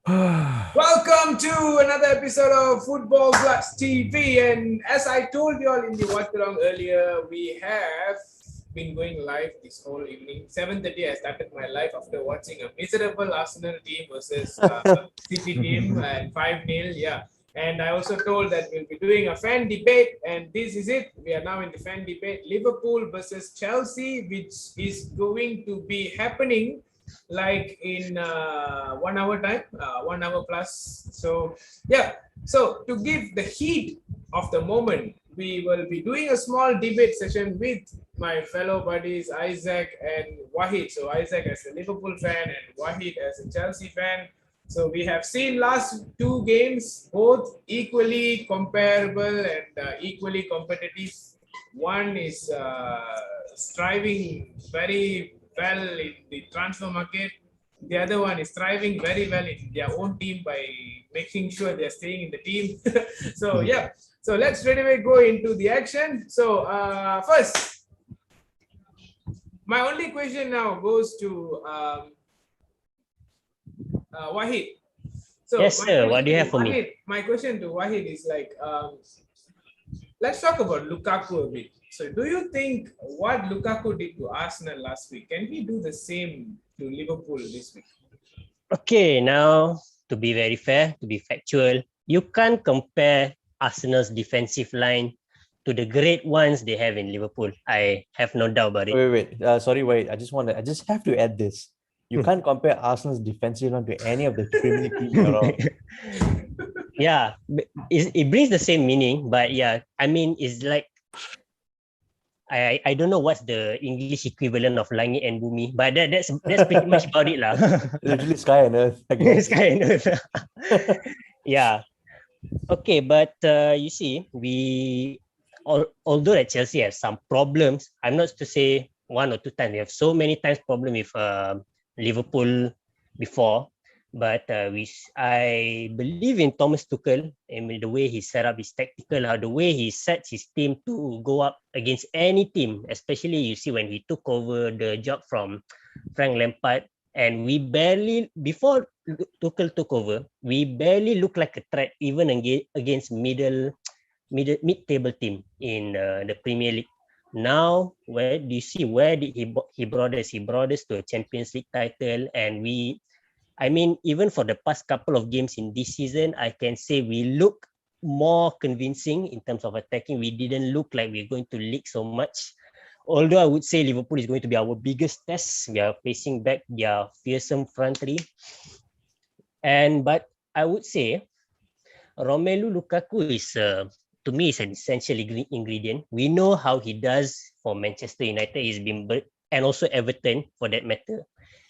Welcome to another episode of Football Plus TV. And as I told you all in the What Wrong earlier, we have been going live this whole evening. 7:30, I started my life after watching a miserable Arsenal team versus City team and 5-0. Yeah. And I also told that we'll be doing a fan debate, and this is it. We are now in the fan debate: Liverpool versus Chelsea, which is going to be happening like in 1 hour time, 1 hour plus. So yeah, so to give the heat of the moment, we will be doing a small debate session with my fellow buddies Isaac and Wahid. So Isaac as a Liverpool fan and Wahid as a Chelsea fan. So we have seen last two games, both equally comparable and equally competitive. One is striving very well in the transfer market. The other one is thriving very well in their own team by making sure they're staying in the team. So yeah, so let's straight away go into the action. So first, my only question now goes to Wahid. So Yes, sir. What do you have for me? My question to Wahid is like, let's talk about Lukaku a bit. So, do you think what Lukaku did to Arsenal last week, can he do the same to Liverpool this week? Okay, now to be very fair, to be factual, you can't compare Arsenal's defensive line to the great ones they have in Liverpool. I have no doubt about it. Wait. Sorry, wait. I just have to add this. You can't compare Arsenal's defensive line to any of the Premier League teams around. Yeah, it brings the same meaning, but yeah, I mean, it's like I don't know what's the English equivalent of langit and bumi, but that's pretty much about it lah. Literally sky and earth, I guess. Sky and earth. Yeah. Okay, but you see, although at Chelsea have some problems, I'm not to say one or two times. We have so many times problem with Liverpool before, but I believe in Thomas Tuchel and the way he set up his tactical, the way he sets his team to go up against any team, especially you see when he took over the job from Frank Lampard, and we barely, before Tuchel took over, we barely looked like a threat even against mid-table team in the Premier League. Now, where do you see where did he brought us? He brought us to a Champions League title, and I mean, even for the past couple of games in this season, I can say we look more convincing in terms of attacking. We didn't look like we're going to leak so much. Although I would say Liverpool is going to be our biggest test. We are facing back their fearsome front three. But I would say Romelu Lukaku is, to me, is an essential ingredient. We know how he does for Manchester United. He's been, and also Everton for that matter.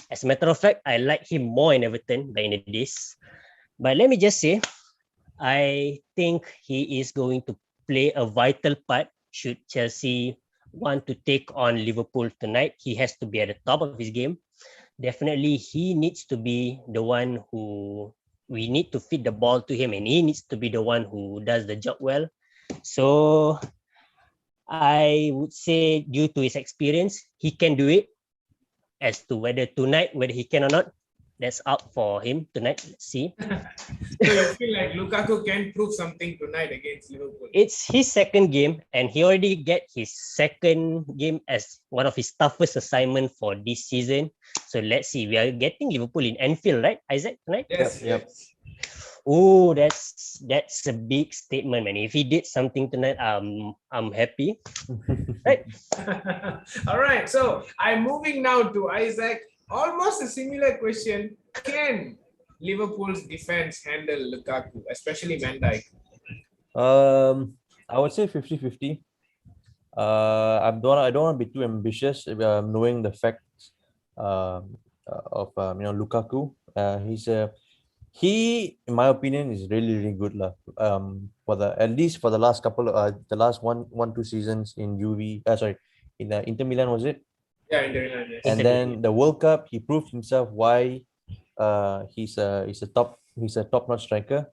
As a matter of fact, I like him more in Everton than in the days. But let me just say, I think he is going to play a vital part should Chelsea want to take on Liverpool tonight. He has to be at the top of his game. Definitely, he needs to be the one who we need to feed the ball to him, and he needs to be the one who does the job well. So I would say, due to his experience, he can do it. As to whether he can or not, that's up for him tonight. Let's see. So you feel like Lukaku can prove something tonight against Liverpool? It's his second game, and he already get his second game as one of his toughest assignment for this season. So let's see. We are getting Liverpool in Anfield, right, Isaac, tonight? Yes. Oh, that's a big statement, man. If he did something tonight, I'm happy. Right. All right. So I'm moving now to Isaac. Almost a similar question. Can Liverpool's defense handle Lukaku, especially Van Dijk? I would say 50-50. I don't want to be too ambitious, knowing the facts of Lukaku. He, in my opinion, is really good at least for the last couple of the last two seasons in in Inter Milan, was it? Yeah, Inter Milan, yes. And then the World Cup, he proved himself why he's a top-notch striker.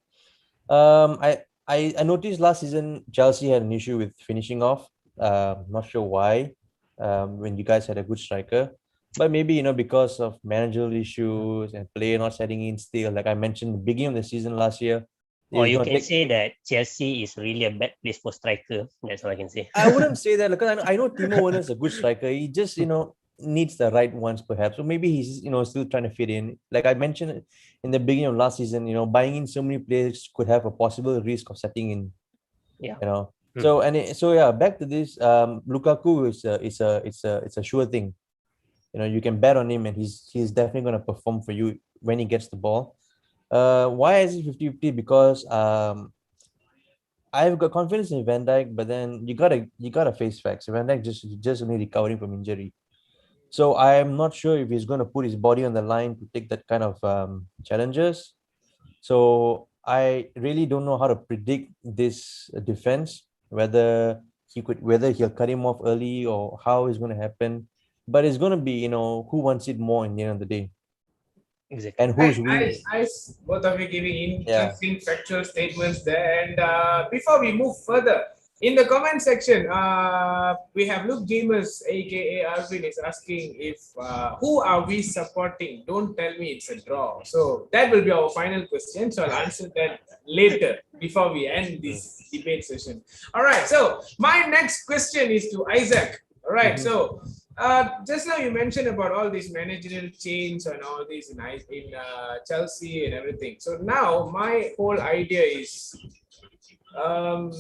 I noticed last season Chelsea had an issue with finishing off. Not sure why. When you guys had a good striker, But maybe, because of managerial issues and player not setting in still, like I mentioned, the beginning of the season last year, Or it's you going to can take. say that Chelsea is really a bad place for striker. That's all I can say. I wouldn't say that because I know Timo Werner is a good striker. He just, needs the right ones perhaps. So maybe he's, still trying to fit in. Like I mentioned in the beginning of last season, buying in so many players could have a possible risk of setting in, Yeah. you know. Hmm. So yeah, back to this. Lukaku it's a sure thing. You can bet on him and he's definitely going to perform for you when he gets the ball. Why is it 50-50? Because I've got confidence in Van Dijk, but then you gotta face facts. Van Dijk just only recovering from injury. So I'm not sure if he's gonna put his body on the line to take that kind of challenges. So I really don't know how to predict this defense, whether he'll cut him off early or how it's gonna happen. But it's gonna be, who wants it more in the end of the day. Exactly. And Right, who's weak. nice. Both of you giving Yeah. interesting factual statements there. And before we move further, in the comment section, we have Luke Gamers, aka Arvin, is asking if who are we supporting? Don't tell me it's a draw. So that will be our final question. So I'll answer that later before we end this debate session. All right. So my next question is to Isaac. All right. Mhm. So just now you mentioned about all these managerial change and all these in Chelsea and everything. So now my whole idea um,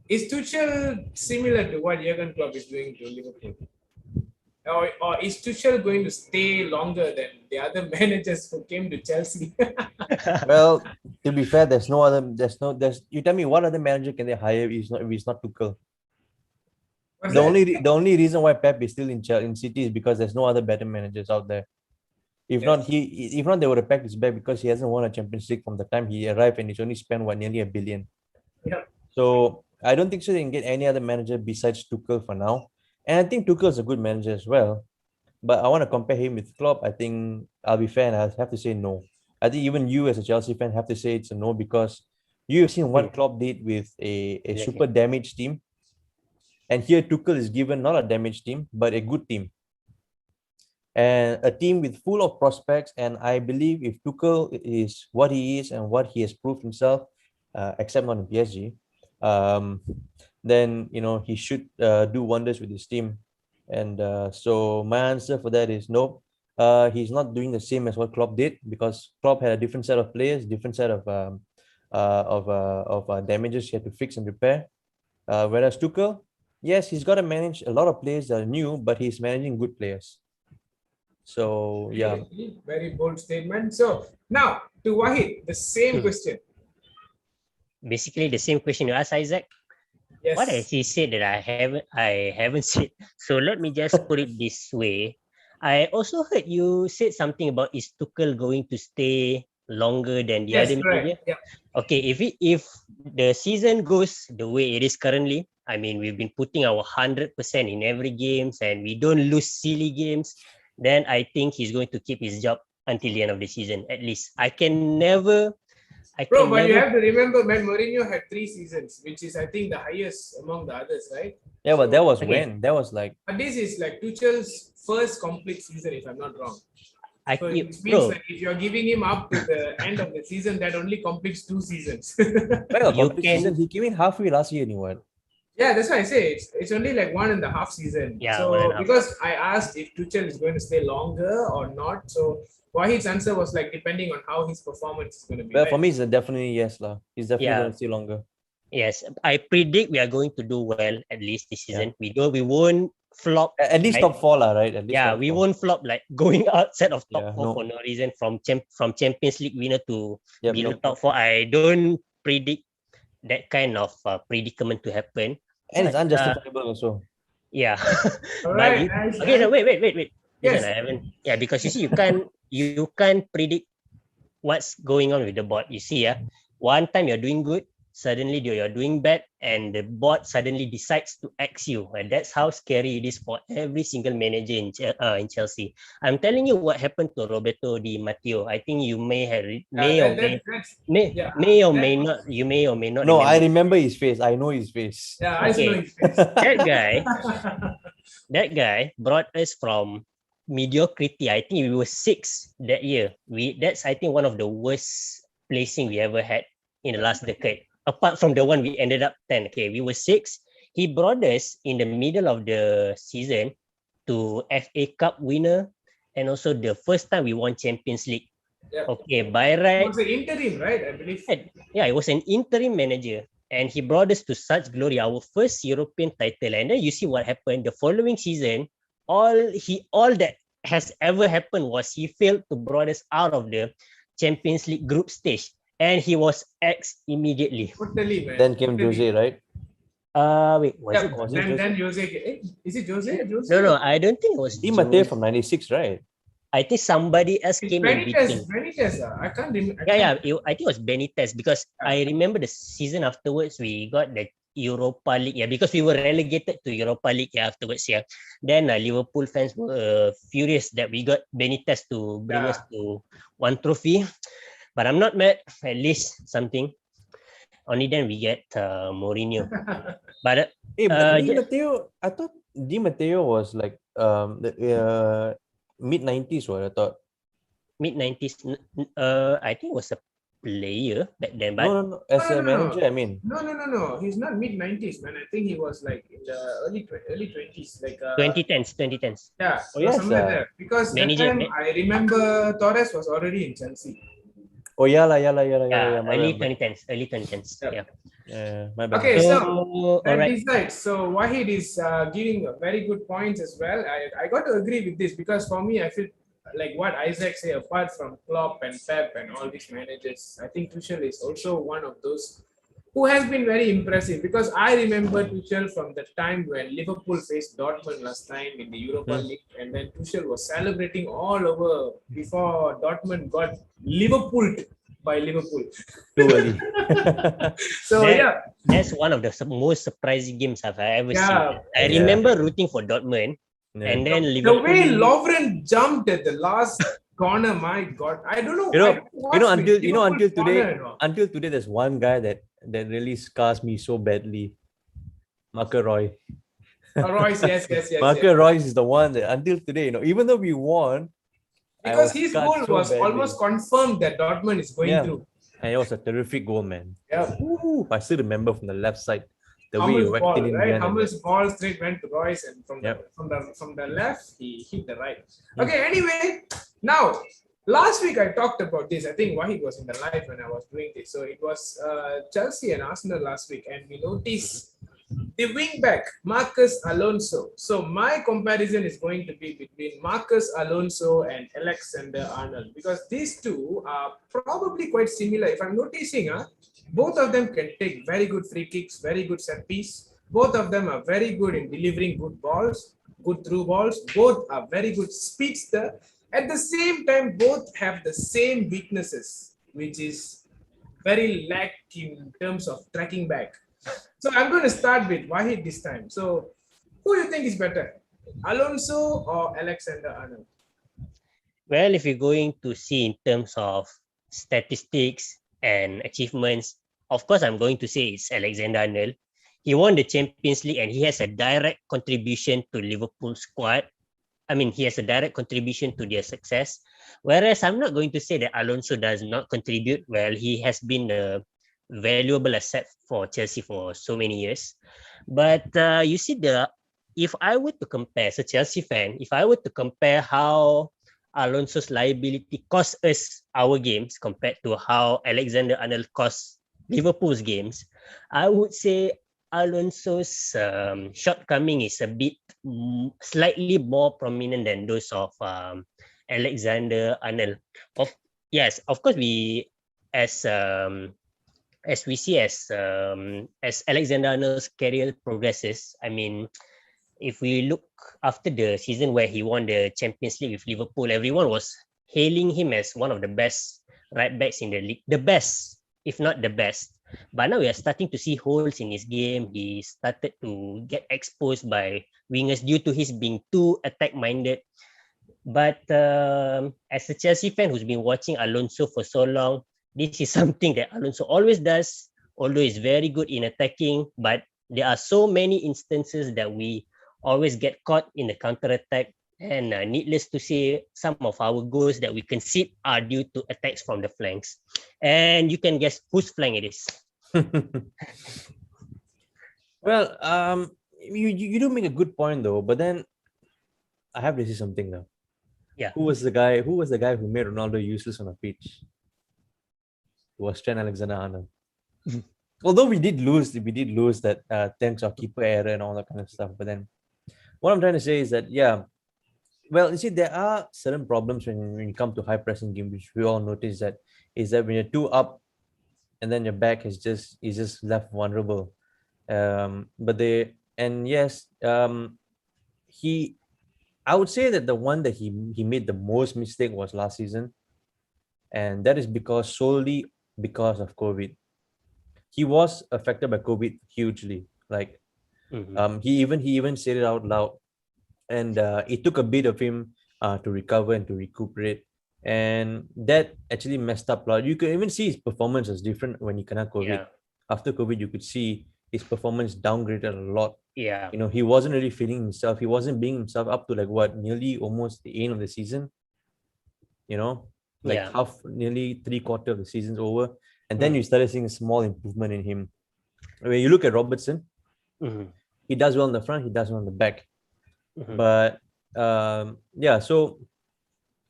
is Tuchel similar to what Jurgen Klopp is doing to Liverpool? Or is Tuchel going to stay longer than the other managers who came to Chelsea? Well, to be fair, there's you tell me what other manager can they hire if it's not Tuchel? What's The that? only reason why Pep is still in City is because there's no other better managers out there. If Yes. not, they would have packed his bag because he hasn't won a Champions League from the time he arrived and he's only spent nearly $1 billion. Yeah. So I don't think so they can get any other manager besides Tuchel for now. And I think Tuchel is a good manager as well. But I want to compare him with Klopp. I think I'll be fair and I have to say no. I think even you as a Chelsea fan have to say it's a no because you've seen what Klopp did with a super damaged team. And here Tuchel is given not a damaged team, but a good team. And a team with full of prospects. And I believe if Tuchel is what he is and what he has proved himself, except not in PSG, then he should do wonders with his team. And so my answer for that is no. He's not doing the same as what Klopp did because Klopp had a different set of players, different set of damages he had to fix and repair. Whereas Tuchel, yes, he's got to manage a lot of players that are new, but he's managing good players. So yeah. Very bold statement. So now to Wahid, the same question. Basically, the same question you asked Isaac. Yes. What has he said that I haven't said? So let me just put it this way. I also heard you said something about is Tuchel going to stay longer than the Yes, other correct. manager? Yeah. Okay, if the season goes the way it is currently, I mean we've been putting our 100% in every games and we don't lose silly games, then I think he's going to keep his job until the end of the season at least. Bro, but you have to remember, man, Mourinho had 3 seasons, which is, I think, the highest among the others, right? Yeah, but that was okay. when? That was like. But this is like Tuchel's first complete season, if I'm not wrong. So it means bro, that if you're giving him up to the end of the season, that only completes 2 seasons. Well, You complete can- season. He came in halfway last year anyway. Yeah, that's why I say it's only like 1.5 season. Yeah, so 1.5. because I asked if Tuchel is going to stay longer or not, so Wahid's answer was like depending on how his performance is going to be. Well, right? for me, it's a definitely yes, lah. He's definitely Yeah. going to stay longer. Yes, I predict we are going to do well at least this season. We won't flop. At least right? top 4, lah, right? At least Yeah, top we 4. won't flop like going outside of top Yeah, 4 no. for no reason from Champions League winner to Yep, below no. top 4. I don't predict that kind of predicament to happen. And it's But, unjustifiable also. yeah. All But right, nice. okay, no, wait. Yes. Listen, I haven't. Yeah, because you see, you can't predict what's going on with the board. You see, one time you're doing good, suddenly you're doing bad, and the board suddenly decides to axe you. And that's how scary it is for every single manager in Chelsea. I'm telling you what happened to Roberto Di Matteo. I think you may or may not. You may or may not. No, remember. I remember his face. I know his face. Yeah, I Okay. know his face. That guy brought us from mediocrity. I think we were 6 that year. That's I think one of the worst placing we ever had in the last decade. Apart from the one we ended up 10. Okay, we were 6. He brought us in the middle of the season to FA Cup winner, and also the first time we won Champions League. Yeah. Okay, by It right, was an interim, right? I believe. yeah, it was an interim manager, and he brought us to such glory, our first European title. And then you see what happened the following season. All that has ever happened was he failed to brought us out of the Champions League group stage, and he was axed immediately. Totally, man. Then came Totally. Jose, right? Wait, was Yeah, it? Was it then Jose. Is it Jose? Jose? No, I don't think it was. Di Matteo Jose. from 96, right? I think somebody else It's came in between. Benitez. I can't remember. I think it was Benitez, because I remember the season afterwards we got the Europa League, because we were relegated to Europa League afterwards. Then Liverpool fans were furious that we got Benitez to bring us to one trophy, but I'm not mad. At least something. Only then we get Mourinho. But But Di Matteo, I thought Di Matteo was like the mid-90s, what I thought. mid-90s, I think it was a player back then. But No. As a manager, I mean. No. He's not mid-90s, man. I think he was like in the early 20s, like 2010s. Yeah, Oh, yes, somewhere there. Because manager, that time I remember Torres was already in Chelsea. Oh, yeah. My early bad. 2010s. Yeah. Yeah, my bad. Okay, so all that right. decides. So Wahid is giving very good points as well. I got to agree with this because for me, I feel like what Isaac say, apart from Klopp and Pep and all these managers, I think Tuchel is also one of those who has been very impressive, because I remember Tuchel from the time when Liverpool faced Dortmund last time in the Europa League, and then Tuchel was celebrating all over before Dortmund got Liverpooled by Liverpool. Too early. So that's one of the most surprising games I've ever seen. I Yeah. remember rooting for Dortmund, and then the Liverpool. way Lovren jumped at the last corner, my God, I don't know. Until today, there's one guy that really scars me so badly. Marco Roy. Royce, yes. Marco Royce is the one that until today, even though we won, because his goal was almost confirmed that Dortmund is going through. And it was a terrific goal, man. Yeah. Ooh, I still remember from the left side. The way Hummel's he whacked ball, it in right? behind. Hummel's ball straight went to Royce, and from the left he hit the right. Okay, anyway, now last week I talked about this. I think Wahid was in the live when I was doing this. So it was Chelsea and Arsenal last week, and we noticed the wing back Marcus Alonso. So my comparison is going to be between Marcus Alonso and Alexander Arnold, because these two are probably quite similar. If I'm noticing, both of them can take very good free kicks, very good set piece. Both of them are very good in delivering good balls, good through balls. Both are very good speedster. At the same time, both have the same weaknesses, which is very lack in terms of tracking back. So I'm going to start with Wahid this time. So who do you think is better, Alonso or Alexander Arnold? Well, if you're going to see in terms of statistics and achievements, of course, I'm going to say it's Alexander Arnold. He won the Champions League and he has a direct contribution to Liverpool squad. I mean, he has a direct contribution to their success. Whereas I'm not going to say that Alonso does not contribute. Well, he has been a valuable asset for Chelsea for so many years. But you see, if I were to compare, as a Chelsea fan, if I were to compare how Alonso's liability cost us our games compared to how Alexander Arnold cost Liverpool's games, I would say Alonso's shortcoming is a bit slightly more prominent than those of Alexander Arnold. Of course, we as we see as Alexander Arnold's career progresses, I mean, if we look after the season where he won the Champions League with Liverpool, everyone was hailing him as one of the best right backs in the league, the best, if not the best. But now we are starting to see holes in his game. He started to get exposed by wingers due to his being too attack-minded. But as a Chelsea fan who's been watching Alonso for so long, this is something that Alonso always does, although he's very good in attacking. But there are so many instances that we always get caught in the counter-attack And needless to say, some of our goals that we concede are due to attacks from the flanks. And you can guess whose flank it is. Well, you do make a good point though, but then I have to say something now. Yeah. Who was the guy? Who was the guy who made Ronaldo useless on a pitch? It was Trent Alexander-Arnold. Although we did lose that thanks to our keeper error and all that kind of stuff. But then, what I'm trying to say is that well, you see, there are certain problems when you come to high pressing game, which we all notice that is that when you're two up, and then your back is just left vulnerable. But they and yes, he I would say that the one that he made the most mistake was last season, and that is solely because of COVID. He was affected by COVID hugely. Like he even said it out loud, and it took a bit of him to recover and to recuperate, and that actually messed up a lot. You could even see his performance was different when he cannot COVID. Yeah. After COVID, you could see his performance downgraded a lot. Yeah. He wasn't really feeling himself. He wasn't being himself up to like what, nearly almost the end of the season. Like Yeah. nearly 3/4 of the season's over, and then you started seeing a small improvement in him. When you look at Robertson, he does well on the front, he does well on the back. But so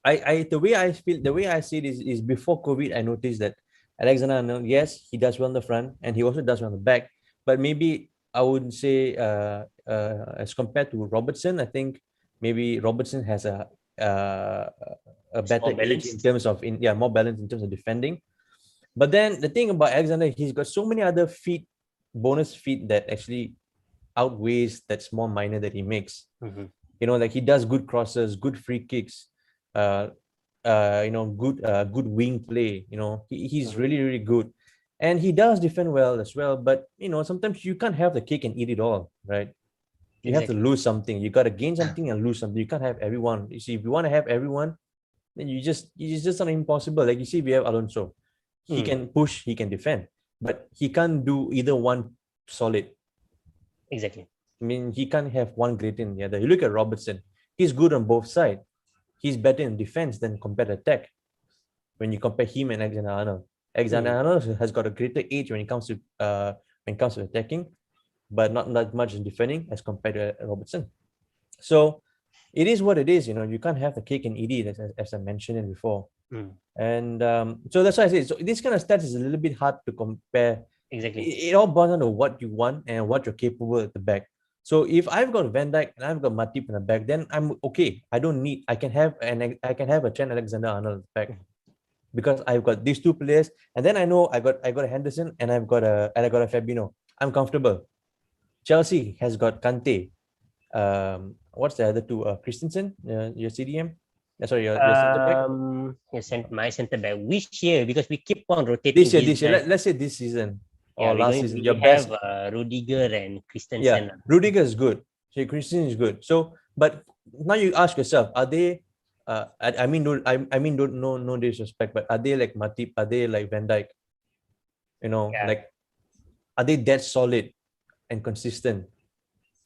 the way I feel, the way I see it is before COVID, I noticed that Alexander-Arnold, yes, he does well on the front and he also does well on the back. But maybe I wouldn't say as compared to Robertson, I think maybe Robertson has a better edge in terms of more balance in terms of defending. But then the thing about Alexander, he's got so many other bonus feet that actually outweighs that small minor that he makes. Like he does good crosses, good free kicks, good wing play. He's really, really good. And he does defend well as well. But sometimes you can't have the cake and eat it all, right? You have to lose something. You gotta gain something and lose something. You can't have everyone. You see, if you want to have everyone, then it's just not impossible. Like you see, we have Alonso. He can push, he can defend, but he can't do either one solid. Exactly. I mean, he can't have one great in the other. You look at Robertson, he's good on both sides. He's better in defense than compared to attack. When you compare him and Alexander-Arnold, Alexander-Arnold has got a greater edge when it comes to attacking, but not that much in defending as compared to Robertson. So it is what it is. You can't have the cake and eat it, as I mentioned it before. And so that's why I say, so this kind of stats is a little bit hard to compare. Exactly. It all boils down to what you want and what you're capable at the back. So if I've got Van Dijk and I've got Matip in the back, then I'm okay. I can have a Trent Alexander-Arnold back because I've got these two players, and then I know I got a Henderson and I got a Fabinho. I'm comfortable. Chelsea has got Kante. What's the other two? Christensen, your CDM. Sorry, your center back. My center back. Which year? Because we keep on rotating. This year. Let's say this season. Or last season, your best. Have Rudiger and Christensen. Yeah, Rudiger is good. So Christensen is good. So, but now you ask yourself, are they? No disrespect, but are they like Matip? Are they like Van Dijk? Like, are they that solid and consistent?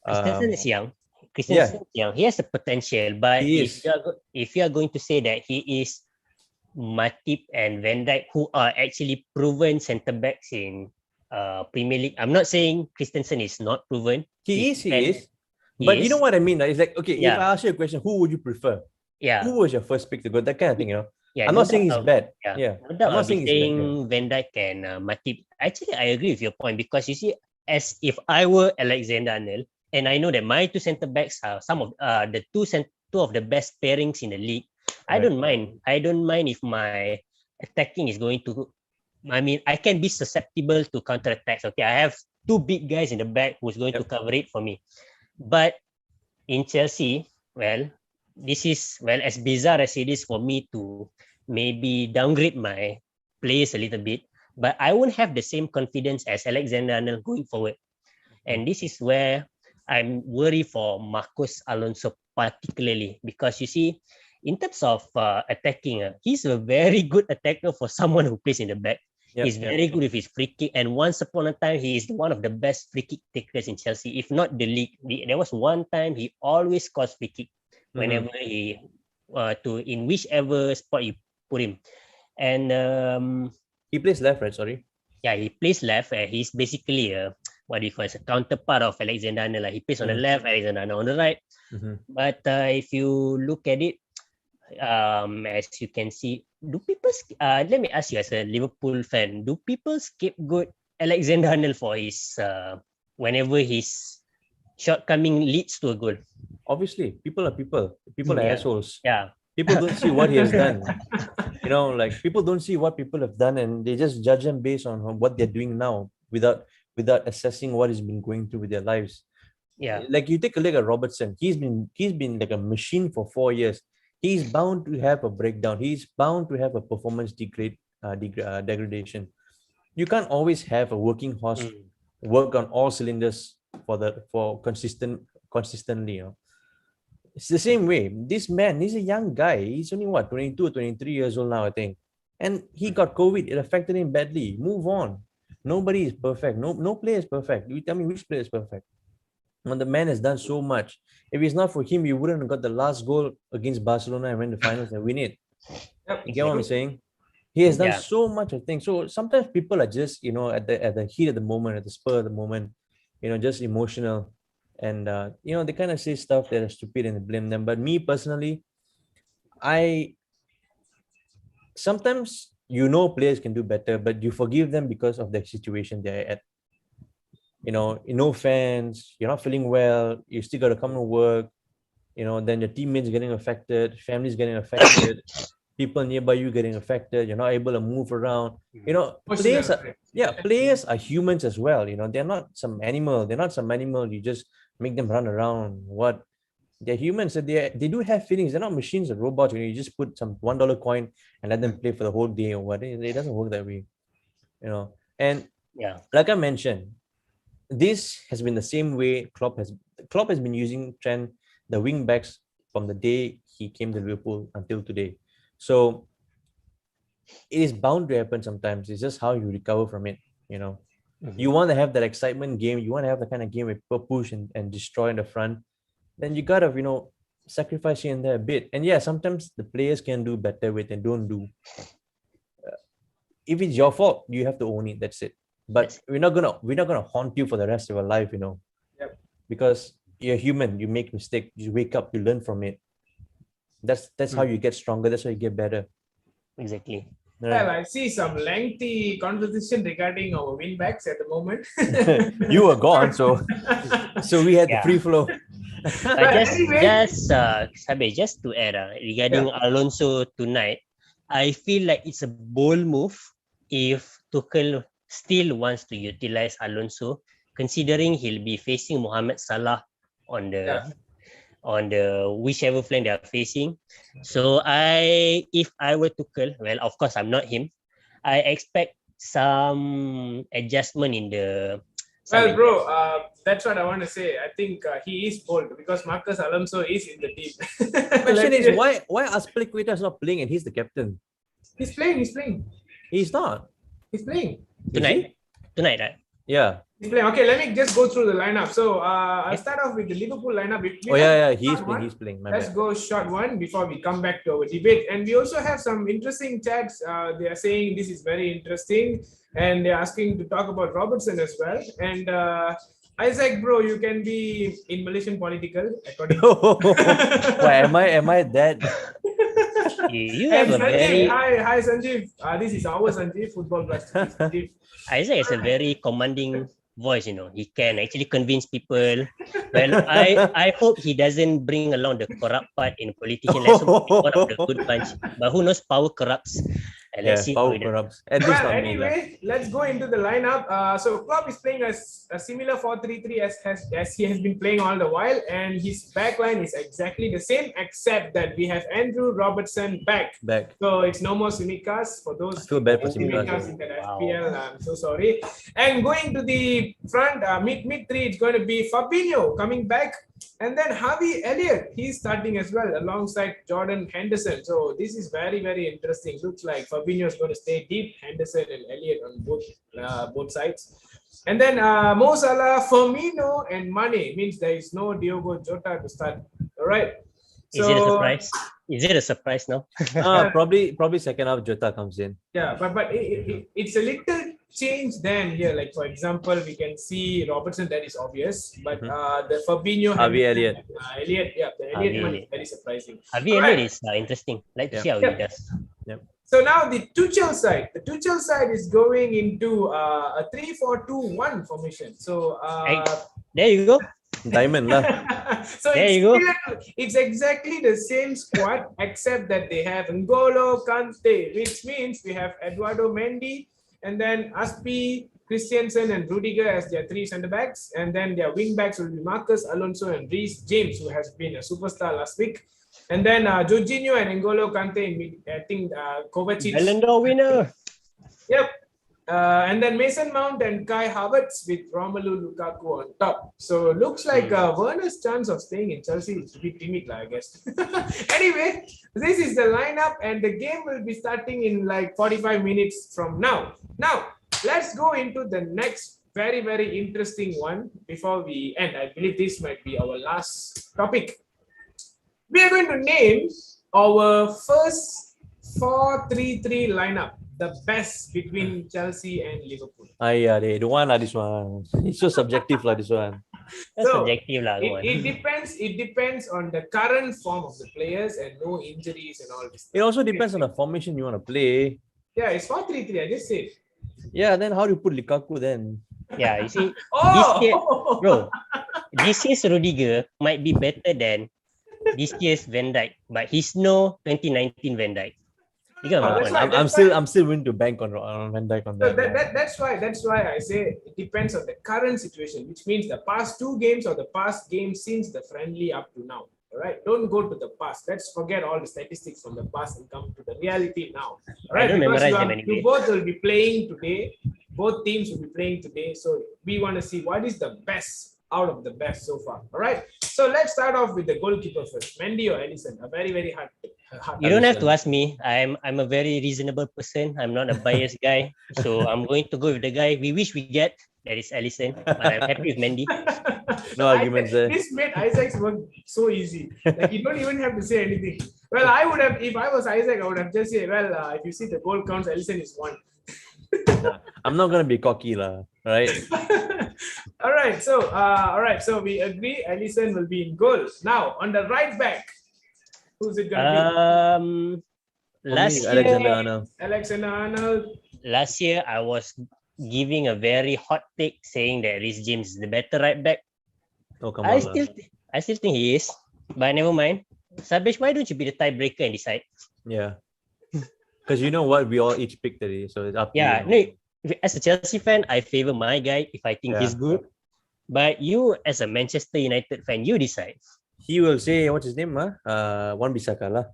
Christensen is young. Christensen is young. He has the potential, but if you are going to say that he is Matip and Van Dijk, who are actually proven centre backs in Premier League. I'm not saying Christensen is not proven. He is. But you know what I mean? Right? It's like, okay, if I ask you a question, who would you prefer? Yeah. Who was your first pick to go? That kind of thing, Yeah, I'm not saying he's bad. Yeah. I'm not saying Van Dijk and Matip. Actually, I agree with your point because you see, as if I were Alexander-Arnold, and I know that my two centre backs are some of the two of the best pairings in the league. I don't mind. I don't mind if my attacking is going to. I mean, I can be susceptible to counter attacks. Okay, I have two big guys in the back who's going to cover it for me. But in Chelsea, this is as bizarre as it is for me to maybe downgrade my players a little bit, but I won't have the same confidence as Alexander-Arnold going forward. And this is where I'm worried for Marcos Alonso particularly, because you see, in terms of attacking, he's a very good attacker for someone who plays in the back. He's very good with his free kick, and once upon a time, he is one of the best free kick takers in Chelsea, if not the league. There was one time he always scores free kick. whenever he to in whichever spot you put him. And He plays left, right? Sorry. yeah, he plays left. He's basically a what do you call it, a counterpart of Alexander Arnold. Like he plays on the left, Alexander Arnold on the right. But if you look at it, as you can see, do people? Let me ask you, as a Liverpool fan, do people scapegoat Alexander Arnold for his whenever his shortcoming leads to a goal? Obviously, people are people. People are assholes. Yeah. People don't see what he has done. Like people don't see what people have done, and they just judge them based on what they're doing now, without assessing what has been going through with their lives. Yeah. Like you take a look at Robertson. He's been like a machine for 4 years. He's bound to have a breakdown. He's bound to have a performance degradation. You can't always have a working horse work on all cylinders for consistently. It's the same way. This man, he's a young guy. He's only 22 or 23 years old now, I think. And he got COVID. It affected him badly. Move on. Nobody is perfect. No player is perfect. You tell me which player is perfect. When the man has done so much. If it's not for him, you wouldn't have got the last goal against Barcelona and win the finals and win it. You get what I'm saying? He has done so much, I think. So sometimes people are just, at the heat of the moment, at the spur of the moment, just emotional. And, they kind of say stuff that are stupid and blame them. But me personally, sometimes players can do better, but you forgive them because of the situation they're at. No fans, you're not feeling well, you still got to come to work, then your teammates getting affected, families getting affected, people nearby you getting affected, you're not able to move around. Players are humans as well. They're not some animal. You just make them run around. They're humans. They do have feelings. They're not machines or robots. You just put some $1 coin and let them play for the whole day or what. It doesn't work that way. And like I mentioned, this has been the same way Klopp has been using the wing backs from the day he came to Liverpool until today. So it is bound to happen sometimes. It's just how you recover from it. You want to have that excitement game. You want to have the kind of game with push and destroy in the front. Then you gotta, sacrifice here and there a bit. And sometimes the players can do better with and don't do. If it's your fault, you have to own it. That's it. But we're not gonna haunt you for the rest of your life, because you're human. You make mistakes. You wake up. You learn from it. That's how you get stronger. That's how you get better. Exactly. Well, I see some lengthy conversation regarding our winbacks at the moment. You were gone, so we had the free flow. Just to add, regarding Alonso tonight, I feel like it's a bold move if Tuchel still wants to utilize Alonso, considering he'll be facing Mohamed Salah on the whichever flank they are facing. So if I were Tuchel, well, of course I'm not him, I expect some adjustment in the. Well, bro, that's what I want to say. I think he is bold because Marcus Alonso is in the team. Question is why Azpilicueta is not playing and he's the captain? He's playing. He's not. He's playing. Tonight, right? Yeah. He's playing. Okay, let me just go through the lineup. So I'll start off with the Liverpool lineup. He's playing. Let's go short one before we come back to our debate. And we also have some interesting chats. They are saying this is very interesting. And they're asking to talk about Robertson as well. And Isaac, bro, you can be in Malaysian political. Why am I that? You have a very hi Sanjeev. This is our Sanjeev, Football Plus. Isaac has a very commanding voice. He can actually convince people. Well, I hope he doesn't bring along the corrupt part in politician. Let's hope he's one of the good bunch. But who knows? Power corrupts. And let's see power corrupts. Anyway, let's go into the lineup. So Klopp is playing a similar 4-3-3 as he has been playing all the while, and his back line is exactly the same, except that we have Andrew Robertson back. So it's no more Simikas for those. Too bad for Simikas in the FPL. I'm so sorry. And going to the front, mid three, it's going to be Fabinho coming back. And then Harvey Elliott, he's starting as well alongside Jordan Henderson. So this is very, very interesting. Looks like Fabinho is going to stay deep, Henderson and Elliott on both sides. And then Mo Salah, Firmino and Mane means there is no Diogo Jota to start. All right. Is it a surprise? Is it a surprise now? Probably second half Jota comes in. Yeah, but it's a little change then here. Like for example, we can see Robertson, that is obvious, but the Fabinho, Harvey Hamilton, Elliott. Elliott, yeah, the Harvey Elliott one is Elliott. very surprising. Harvey Alright. Elliott is interesting. Like to Yeah. see how he does. So now the Tuchel side. The Tuchel side is going into a 3-4-2-1 formation. So There you go. Diamond lah. so There it's, you go. it's exactly the same squad except that they have N'Golo Kante, which means we have Eduardo Mendy and then Aspi, Christiansen and Rudiger as their three centre backs, and then their wing backs will be Marcus Alonso and Reece James, who has been a superstar last week. And then Jorginho and N'Golo Kante in mid, I think Kovacic. Ballon d'Or winner. Yep. And then Mason Mount and Kai Havertz with Romelu Lukaku on top. So looks like Werner's chance of staying in Chelsea is a bit timid, I guess. Anyway, this is the lineup and the game will be starting in like 45 minutes from now. Now, let's go into the next very, very interesting one before we end. I believe this might be our last topic. We are going to name our first 4-3-3 lineup, the best between Chelsea and Liverpool. Yeah, they don't want this one. It's so subjective this one. That's So, subjective lah. It depends on the current form of the players and no injuries and all this. It also depends on the formation you want to play. Yeah, it's 4-3-3. I just said. Yeah, then how do you put Lukaku then? Yeah, you see, Oh, bro, this year's Rudiger might be better than this year's Van Dijk, but he's no 2019 Van Dijk. You get my point? right. I'm still willing to bank on Van Dijk on So that. that's why I say it depends on the current situation, which means the past two games or the past game since the friendly up to now. All right, don't go to the past. Let's forget all the statistics from the past and come to the reality now. All right, I don't because memorize them anyway. you both will be playing today. Both teams will be playing today. So we want to see what is the best out of the best so far. All right. So let's start off with the goalkeeper first. Mendy or Alisson? A very, very hard. You don't have to ask me. I'm a very reasonable person. I'm not a biased guy. So I'm going to go with the guy we wish we get. That is Alisson. But I'm happy with Mendy. No arguments there. This made Isaac's work so easy. Like you don't even have to say anything. Well, I would have, if I was Isaac, I would have just said, well, if you see the goal counts, Alisson is one. I'm not gonna be cocky lah, right? All right. So we agree Alisson will be in goal. Now on the right back, who's it gonna Um, For last me, year, Alexander-Arnold. be? Alexander Arnold. last year I was giving a very hot take saying that Reece James is the better right back. Oh come I on lah. still think he is, but never mind. Sabish, why don't you be the tiebreaker and decide? Yeah. Because you know what, we all each picked today, so it's up to Yeah, you. no, as a Chelsea fan, I favor my guy if I think he's good. But you, as a Manchester United fan, you decide. He will say, what's his name? Wan Bissaka lah.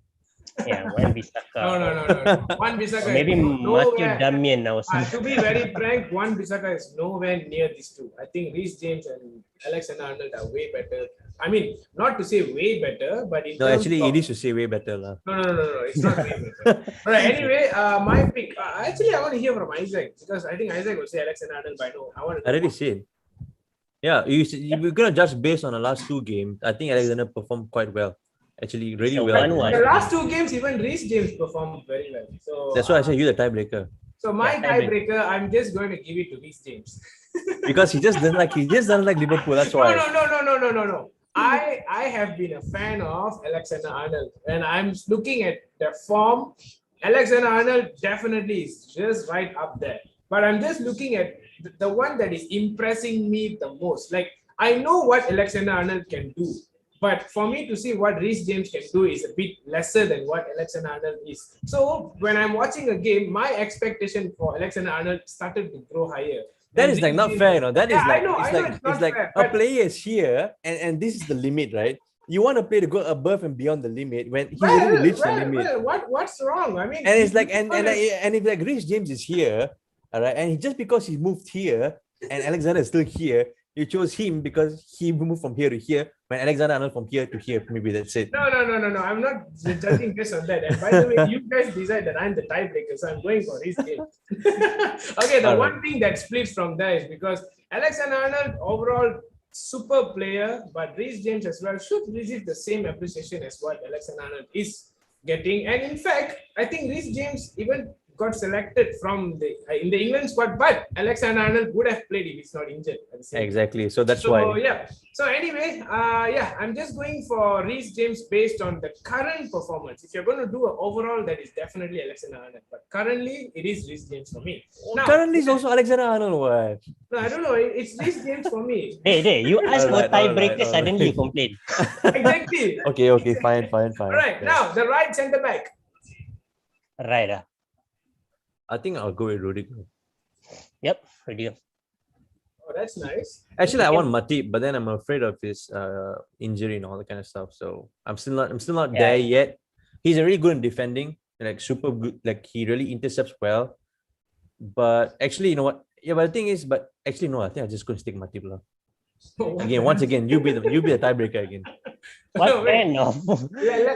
Yeah, Wan Bissaka. No. Wan Bissaka. Or maybe is Matthew nowhere. Damian now. To be very frank, Wan Bissaka is nowhere near these two. I think Reece James and Alexander Arnold are way better. I mean, not to say way better, but in No, terms actually, of, it needs to say way better lah. No, it's not way better. All right, anyway, my pick. Actually, I want to hear from Isaac because I think Isaac will say Alexander Arnold, but no, I want to. I already said. Yeah, you're gonna judge based on the last two games. I think Alexander performed quite well. Actually, really So well. 1-1. The last two games, even Reece James performed very well. So That's why I said you the tiebreaker. So my Yeah, tiebreaker, I'm just going to give it to Reece James. Because he just doesn't like Liverpool. That's why. No. I have been a fan of Alexander Arnold, and I'm looking at the form. Alexander Arnold definitely is just right up there. But I'm just looking at the one that is impressing me the most. Like, I know what Alexander Arnold can do, but for me to see what Reece James can do is a bit lesser than what Alexander Arnold is. So when I'm watching a game, my expectation for Alexander Arnold started to grow higher. That is like not fair, you know. That is Yeah, I like know, it's like fair, a but- player is here and this is the limit, right? You want to play to go above and beyond the limit when he Well, already reached the limit. what's wrong? I mean, And it's like and if like Reece James is here, all right, and just because he moved here and Alexander is still here, you chose him because he moved from here to here. When Alexander Arnold from here to here, maybe that's it. No. I'm not judging based on that. And by the way, you guys decide that I'm the tiebreaker, so I'm going for Reece James. Okay, the All one thing that splits from there is because Alexander Arnold overall super player, but Reece James as well should receive the same appreciation as what Alexander-Arnold is getting. And in fact, I think Reece James even got selected from the in the England squad, but Alexander-Arnold would have played if he's not injured at the same time. Exactly. So that's So why. yeah. So anyway, I'm just going for Reece James based on the current performance. If you're going to do an overall, that is definitely Alexander-Arnold. But currently, it is Reece James for me. Now, Currently, it's also Alexander-Arnold. What? no, I don't know. It's Reece James for me. Hey, you ask for Alright, tiebreaker, alright. suddenly you complain. Exactly. Okay, fine. All right. Yeah. Now the right centre back. Right. I think I'll go with Rudiger. Yep, Rudiger. Oh, that's nice. Actually, I want Matip, but then I'm afraid of his injury and all that kind of stuff. So I'm still not Yeah. there yet. He's really good in defending, like super good. Like he really intercepts well. But actually, you know what? Yeah, but the thing is, I think I'm just going to stick Matip lah. Once again, you be the tiebreaker again. What No, wait. kind of?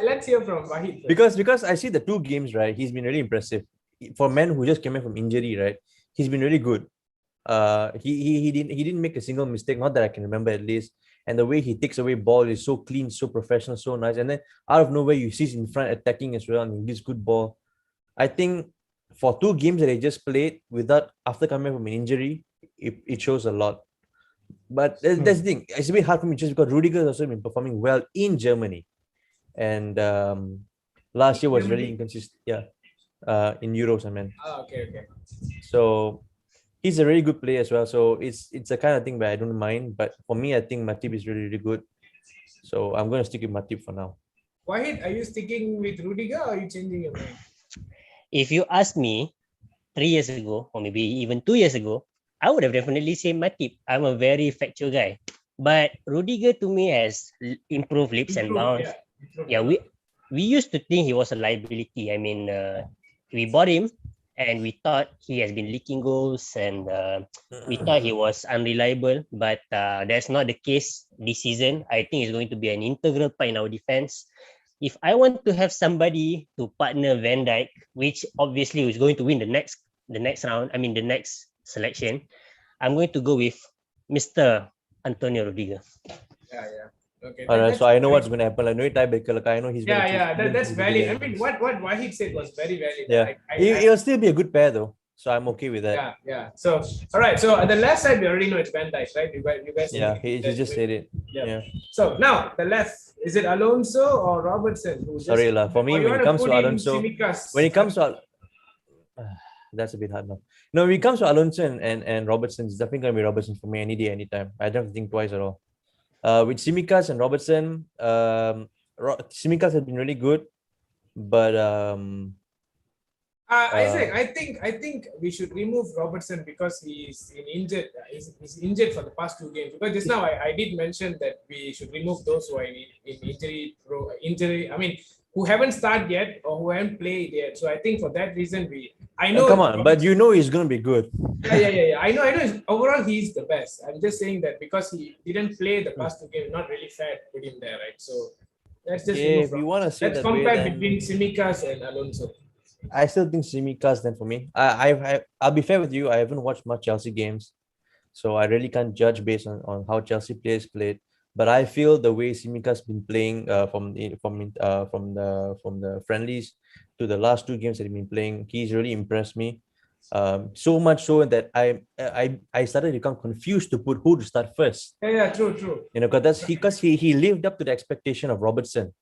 Let's hear from Wahid. Because I see the 2 games, right? He's been really impressive. For men who just came in from injury, right? He's been really good. He didn't make a single mistake, not that I can remember at least. And the way he takes away ball is so clean, so professional, so nice. And then out of nowhere, you see he's in front attacking as well, and he gives good ball. I think for 2 games that he just played after coming from an injury, it shows a lot. But that's the thing. It's a bit hard for me just because Rudiger has also been performing well in Germany, and last year was really inconsistent. Yeah, in Euros, I mean. Okay. So he's a really good player as well. So it's a kind of thing where I don't mind. But for me, I think Matip is really, really good. So I'm going to stick with Matip for now. Wahid, are you sticking with Rudiger or are you changing your mind? If you ask me 3 years ago, or maybe even 2 years ago, I would have definitely said Matip. I'm a very factual guy. But Rudiger to me has improved leaps and bounds. Yeah, we used to think he was a liability. I mean, we bought him and we thought he has been leaking goals and we thought he was unreliable. But that's not the case this season. I think he's going to be an integral part in our defense. If I want to have somebody to partner Van Dijk, which obviously is going to win the next round, the next selection, I'm going to go with Mr. Antonio Rudiger. Yeah. Okay. Alright, so I know what's going to happen. I know tiebreaker. Like I know he's going to that's valid. I mean, what Wahid said was very valid. Yeah, he'll still be a good pair though. So I'm okay with that. Yeah. So all right. So at the left side, we already know it's Van Dijk, right? You guys. Yeah, he just said it. Yeah. So now the left, is it Alonso or Robertson? Sorry lah. For me, when it comes to Alonso, that's a bit hard now. No, when it comes to Alonso and Robertson, it's definitely going to be Robertson for me any day, anytime. I don't have to think twice at all. With Tsimikas and Robertson, Tsimikas has been really good, but Isaac, I think we should remove Robertson because he's injured. He's injured for the past 2 games. Because just now I did mention that we should remove those who are in injury. I mean, who haven't started yet or who haven't played yet. So I think for that reason I know. Come on, but you know he's going to be good. Yeah. I know. Overall, he's the best. I'm just saying that because he didn't play the past 2 games, not really fair to put him there, right? So let's just if you want to say let's that compare between Tsimikas and Alonso. I still think Tsimikas then for me. I'll be fair with you. I haven't watched much Chelsea games, so I really can't judge based on how Chelsea players played. But I feel the way Tsimikas been playing from the friendlies to the last 2 games that he's been playing, he's really impressed me. So much so that I started to become confused to put who to start first. Yeah, true. You know, because he lived up to the expectation of Robertson.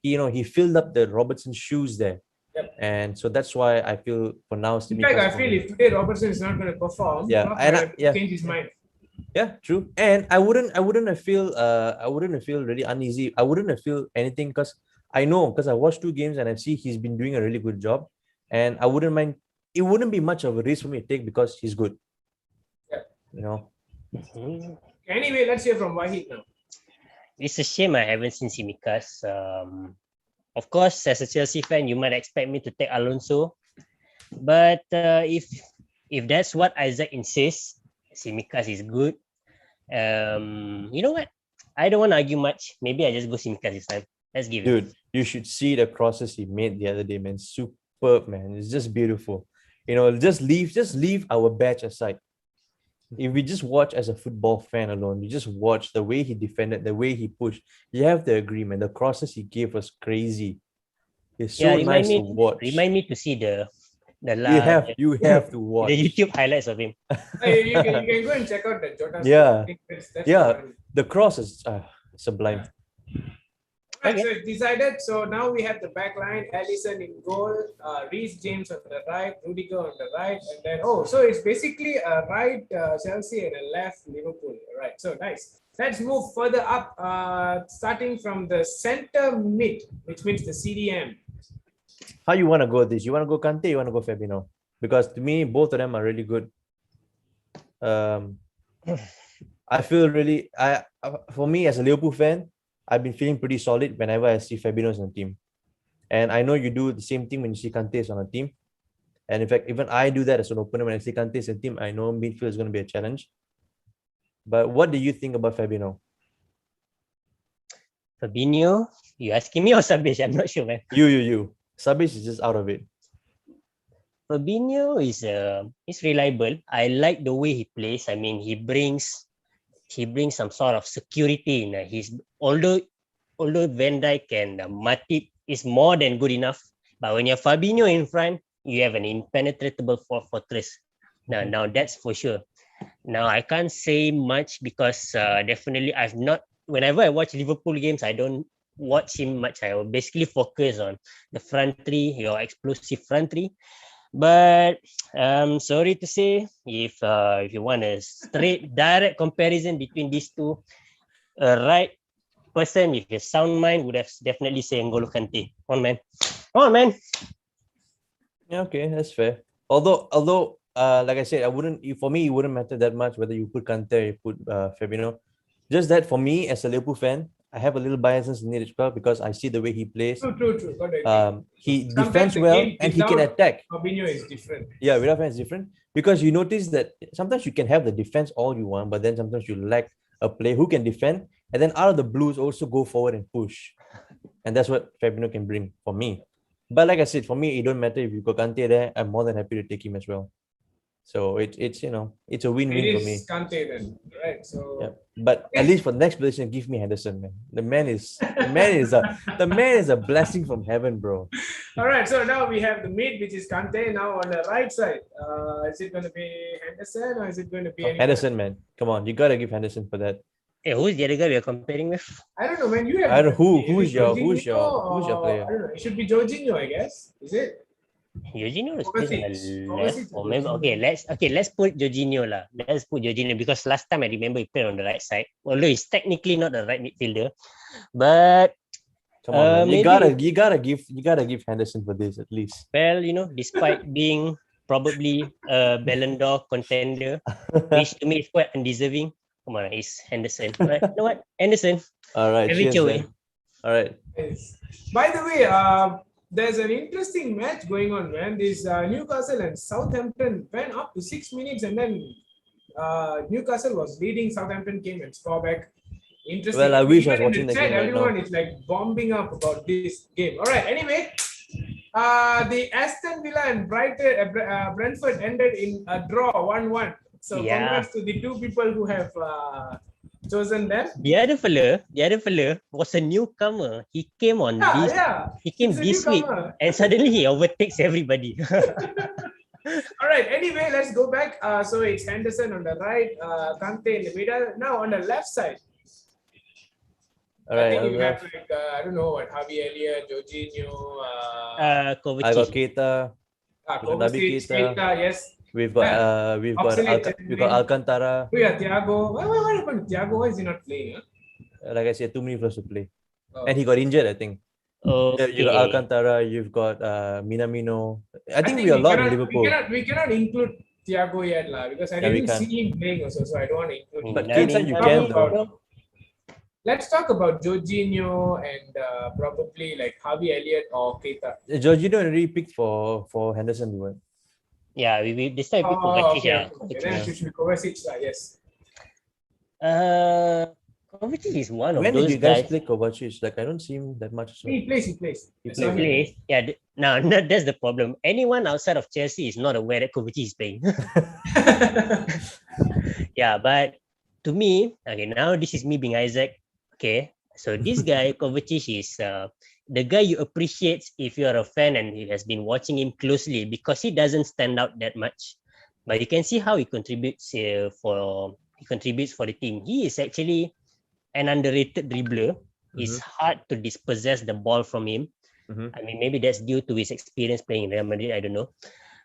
He filled up the Robertson shoes there. Yep. And so that's why I feel for now. In fact, I feel if today Robertson is not going to perform, change his mind. Yeah, true. And I wouldn't have feel really uneasy. I wouldn't have feel anything because I watched 2 games and I see he's been doing a really good job, and I wouldn't mind. It wouldn't be much of a risk for me to take because he's good. Yeah. Anyway, let's hear from Wahid now. It's a shame I haven't seen Tsimikas. Of course, as a Chelsea fan, you might expect me to take Alonso, but if that's what Isaac insists, Tsimikas is good. You know what? I don't want to argue much. Maybe I just go Tsimikas this time. Let's give it. Dude, you should see the crosses he made the other day, man. Superb, man. It's just beautiful. Just leave our badge aside. if we just watch as a football fan alone, you just watch the way he defended, the way he pushed, you have the agreement. The crosses he gave was crazy. It's Yeah, so nice to watch. remind me to see the You la have you have to the watch. YouTube highlights of him. You can go and check out the Jota's Yeah. that's Yeah, the one. the cross is sublime. Right, Okay. so it's decided. So now we have the back line, Allison in goal, Reece James on the right, Rudiger on the right, and then so it's basically a right Chelsea and a left Liverpool. Right, so nice. Let's move further up, starting from the center mid, which means the CDM. How you want to go this? You want to go Kante? You want to go Fabinho? Because to me, both of them are really good. I feel really for me as a Liverpool fan, I've been feeling pretty solid whenever I see Fabinho's on the team. And I know you do the same thing when you see Kante's on a team. And in fact, even I do that as an opponent when I see Kante's on a team. I know midfield is going to be a challenge. But what do you think about Fabinho? Fabinho, you asking me or Sabish? I'm not sure, man. You. Sabish is just out of it. Fabinho is reliable. I like the way he plays. I mean, he brings some sort of security in his although Van Dijk and Matip is more than good enough, but when you have Fabinho in front, you have an impenetrable fortress. Now that's for sure. Now I can't say much because definitely I've not. Whenever I watch Liverpool games, I don't watch him much. I will basically focus on the front three, your explosive front three. But sorry to say, if you want a straight direct comparison between these two, a right person with a sound mind would have definitely say N'Golo Kante. Come on, man. Yeah, okay, that's fair. Although, like I said, for me, it wouldn't matter that much whether you put Kante or you put Fabinho. Just that for me, as a Liverpool fan, I have a little biases in it as well because I see the way he plays. True. He defends well and he can attack. Fabinho is different. Yeah, without fans is different because you notice that sometimes you can have the defense all you want, but then sometimes you lack a player who can defend and then out of the blues also go forward and push. And that's what Fabinho can bring for me. But like I said, for me, it don't matter if you got Kante there. I'm more than happy to take him as well. So it's it's a win-win for me. It is Kante then, right? So yeah. But at least for the next position, give me Henderson, man. The man is a blessing from heaven, bro. All right, so now we have the mid, which is Kante. Now on the right side, is it going to be Henderson or is it going to be Henderson, man? Come on, you gotta give Henderson for that. Hey, who's the other guy we're comparing with? I don't know, man. You have I don't know who's your player? player? I don't know. It should be Jorginho, I guess. Is it? Jorginho is playing on the left, Kovacic or maybe let's put Jorginho lah. Let's put Jorginho because last time I remember he played on the right side, although he's technically not a right midfielder. But come on, man. You gotta give Henderson for this at least. Well, despite being probably a Ballon d'Or contender, which to me is quite undeserving. Come on, it's Henderson. All right, you know what? Henderson. All right, cheers, man. All right. Yes. By the way, there's an interesting match going on, man. This Newcastle and Southampton went up to 6 minutes, and then Newcastle was leading. Southampton came and scored back. Interesting. Well, I wish I was watching the game right everyone now. is like bombing up about this game. All right. Anyway, the Aston Villa and Brentford ended in a draw, 1-1. So congrats to the two people who have chosen them. The other fella was a newcomer. He came this week and suddenly he overtakes everybody. All right. Anyway, let's go back. So it's Henderson on the right, Kante in the middle. Now on the left side. All right. I think you have I don't know what, Javi Elliott, Jorginho, Kovacic. I got Keita. Kovacic, Keita, yes. We've got Alcantara. Oh yeah, Thiago. What happened to Thiago? Why is he not playing? Huh? Like I said, too many for us to play. And he got injured, I think. Okay. You got Alcantara, you've got Minamino. I think we are a lot in Liverpool. We cannot include Thiago yet, because I didn't see him playing also, so I don't want to include him. But Keita, you can though. Let's talk about Jorginho and probably like Javi Elliott or Keita. Jorginho already picked for Henderson, we went. Yeah, we this time we Kovacic. Then it should be Kovacic, yes. Kovacic is one of When did those you guys guys. play Kovacic? Like I don't see him that much. He plays. He I saw plays, him. Plays. Yeah, now that's the problem. Anyone outside of Chelsea is not aware that Kovacic is playing. Yeah, but to me, okay, now this is me being Isaac. Okay, so this guy Kovacic is the guy you appreciate if you are a fan and he has been watching him closely because he doesn't stand out that much, but you can see how he contributes for the team. He is actually an underrated dribbler. It's hard to dispossess the ball from him. I mean, maybe that's due to his experience playing in Real Madrid. I don't know.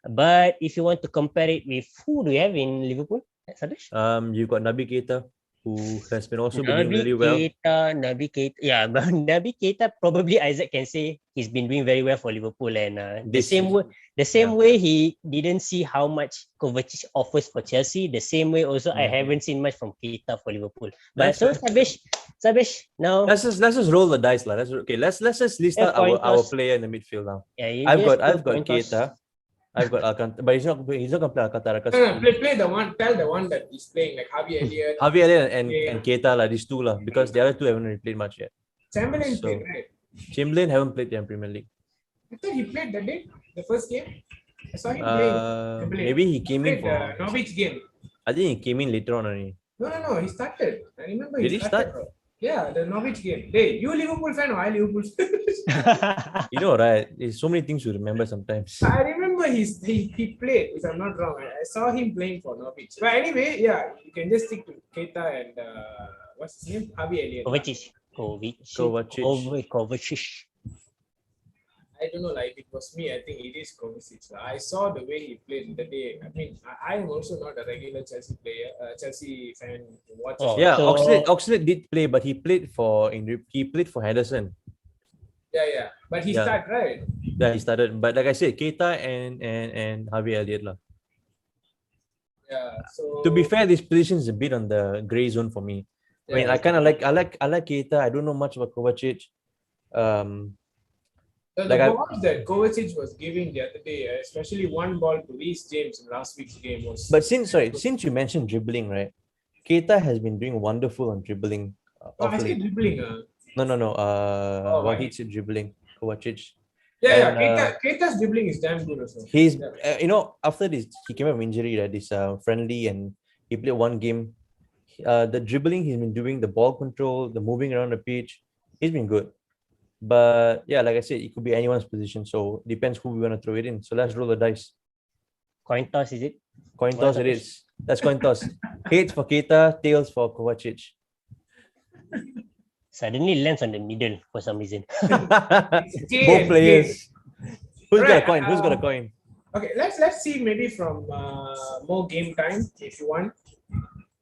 But if you want to compare it with who do you have in Liverpool, Sadesh? You got Naby Keita, who has been also been doing really well. Naby Keita, yeah, but Naby Keita probably Isaac can say he's been doing very well for Liverpool, and the same way he didn't see how much Kovacic offers for Chelsea. The same way also I haven't seen much from Keita for Liverpool. But That's so Sabesh, now let's just roll the dice, lah. Let's just list out our player in the midfield now. yeah, I've got Keita. I've got Alcantara, but he's not gonna play Alcantara because Play the one. Tell the one that he's playing, like Javi Elliott. Javier Elliott and Keita, like these two, lah, because the other two haven't really played much yet. Chamberlain played, right? Chamberlain haven't played in Premier League. I thought he played that day, the first game. I saw him playing. Maybe he came in for the Norwich game. I think he came in later on only. No, he started. I remember Did he started. start? Yeah, the Norwich game. Hey, you Liverpool fan or I Liverpool fan? You know, right? There's so many things to remember sometimes. I remember he played, if I'm not wrong. I saw him playing for Norwich. But anyway, yeah, you can just stick to Keita and what's his name? Javi Elliott. Kovacic. I don't know, like if it was me, I think it is Kovacic. I saw the way he played the day. I mean, I am also not a regular Chelsea player, Chelsea fan. Yeah, Oxlade did play, but he played for Henderson. Yeah. But he started, right? Yeah, he started. But like I said, Keita and Javi Elliott lah. Yeah. So to be fair, this position is a bit on the grey zone for me. I mean, I kind of like Keita. I don't know much about Kovacic. The balls that Kovacic was giving the other day, especially one ball to Reece James in last week's game was. But since you mentioned dribbling, right? Keita has been doing wonderful on dribbling. I said dribbling. No. Wahid said dribbling. Kovacic. Yeah. Keita's dribbling is damn good also. He's after this he came out of injury, right? This friendly, and he played one game. The dribbling he's been doing, the ball control, the moving around the pitch, he's been good. But yeah, like I said, it could be anyone's position. So depends who we want to throw it in. So let's roll the dice. Coin toss, is it? Coin toss it is. That's coin toss. Heads for Keita, tails for Kovacic. Suddenly lands on the middle for some reason. Both players. Who's got a coin? Who's got a coin? Okay, let's see maybe from more game time if you want.